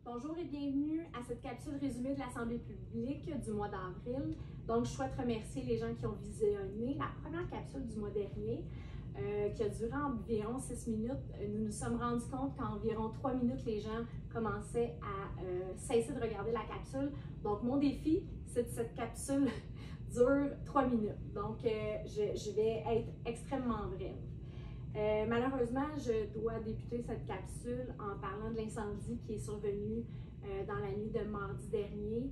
Bonjour et bienvenue à cette capsule résumée de l'Assemblée publique du mois d'avril. Donc, je souhaite remercier les gens qui ont visionné la première capsule du mois dernier, qui a duré environ 6 minutes. Nous nous sommes rendus compte qu'en environ 3 minutes, les gens commençaient à cesser de regarder la capsule. Donc, mon défi, c'est que cette capsule dure 3 minutes. Donc, je vais être extrêmement brève. Malheureusement, je dois débuter cette capsule en parlant de l'incendie qui est survenu dans la nuit de mardi dernier.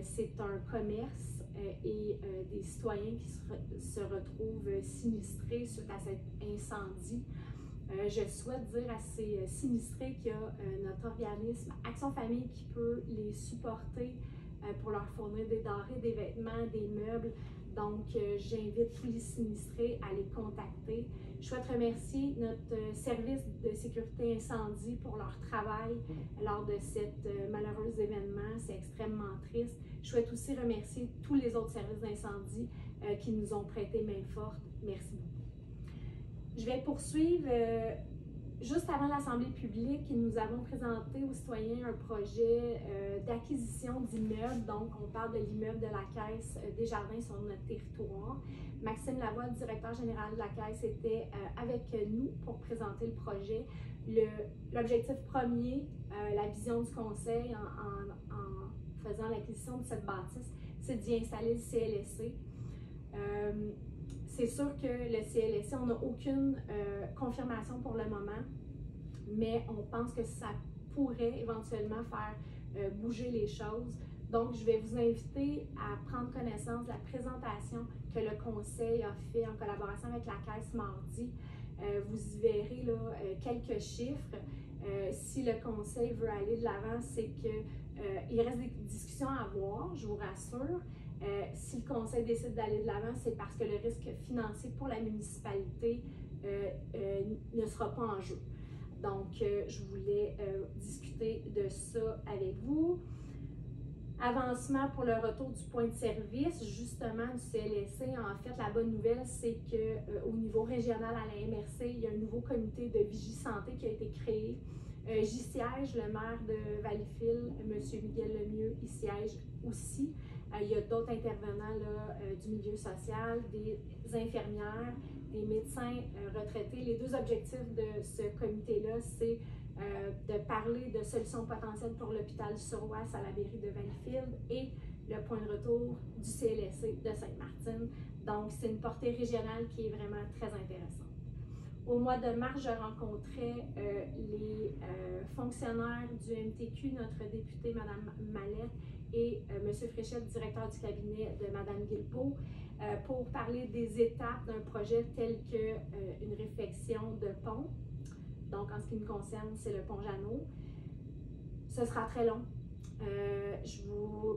C'est un commerce et des citoyens qui se retrouvent sinistrés suite à cet incendie. Je souhaite dire à ces sinistrés qu'il y a notre organisme Action Famille qui peut les supporter pour leur fournir des denrées, des vêtements, des meubles. Donc, j'invite tous les sinistrés à les contacter. Je souhaite remercier notre service de sécurité incendie pour leur travail lors de cet malheureux événement. C'est extrêmement triste. Je souhaite aussi remercier tous les autres services d'incendie qui nous ont prêté main forte. Merci beaucoup. Je vais poursuivre. Juste avant l'Assemblée publique, nous avons présenté aux citoyens un projet d'acquisition d'immeubles. Donc, on parle de l'immeuble de la Caisse Desjardins sur notre territoire. Maxime Lavoie, directeur général de la Caisse, était avec nous pour présenter le projet. L'objectif premier, la vision du conseil en faisant l'acquisition de cette bâtisse, c'est d'y installer le CLSC. C'est sûr que le CLSC, on n'a aucune confirmation pour le moment, mais on pense que ça pourrait éventuellement faire bouger les choses. Donc, je vais vous inviter à prendre connaissance de la présentation que le conseil a fait en collaboration avec la Caisse mardi. Vous y verrez là, quelques chiffres. Si le conseil veut aller de l'avant, c'est qu'il reste des discussions à avoir, je vous rassure. Si le conseil décide d'aller de l'avant, c'est parce que le risque financier pour la municipalité ne sera pas en jeu. Donc, je voulais discuter de ça avec vous. Avancement pour le retour du point de service, justement, du CLSC. En fait, la bonne nouvelle, c'est qu'au niveau régional à la MRC, il y a un nouveau comité de vigie-santé qui a été créé. J'y siège, le maire de Valleyfield, M. Miguel Lemieux, y siège aussi. Il y a d'autres intervenants là, du milieu social, des infirmières, des médecins retraités. Les deux objectifs de ce comité-là, c'est de parler de solutions potentielles pour l'hôpital sur Ouest à la mairie de Valleyfield et le point de retour du CLSC de Sainte-Martine. Donc, c'est une portée régionale qui est vraiment très intéressante. Au mois de mars, je rencontrais les fonctionnaires du MTQ, notre députée Mme Mallette et M. Fréchette, directeur du cabinet de Mme Guilbeault, pour parler des étapes d'un projet tel qu'une réfection de pont. Donc, en ce qui me concerne, c'est le pont Jeannot. Ce sera très long. Je ne vous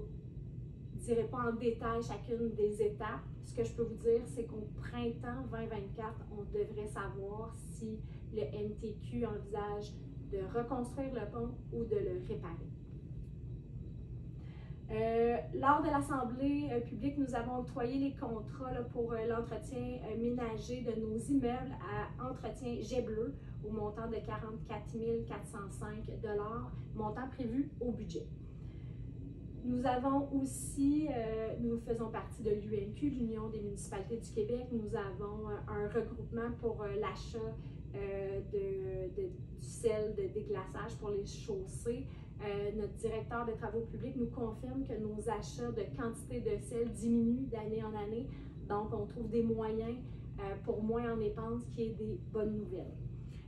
dirai pas en détail chacune des étapes. Ce que je peux vous dire, c'est qu'au printemps 2024, on devrait savoir si le MTQ envisage de reconstruire le pont ou de le réparer. Lors de l'Assemblée publique, nous avons octroyé les contrats là, pour l'entretien ménager de nos immeubles à entretien jet bleu au montant de 44 405 $, montant prévu au budget. Nous avons aussi, nous faisons partie de l'UMQ, l'Union des municipalités du Québec. Nous avons un regroupement pour l'achat du sel de déglaçage pour les chaussées. Notre directeur des travaux publics nous confirme que nos achats de quantité de sel diminuent d'année en année. Donc, on trouve des moyens pour moins en dépenses, qui est des bonnes nouvelles.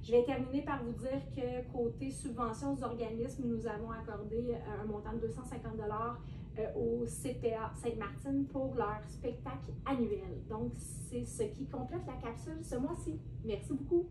Je vais terminer par vous dire que côté subventions aux organismes, nous avons accordé un montant de 250 $ au CPA Sainte-Martine pour leur spectacle annuel. Donc, c'est ce qui complète la capsule ce mois-ci. Merci beaucoup.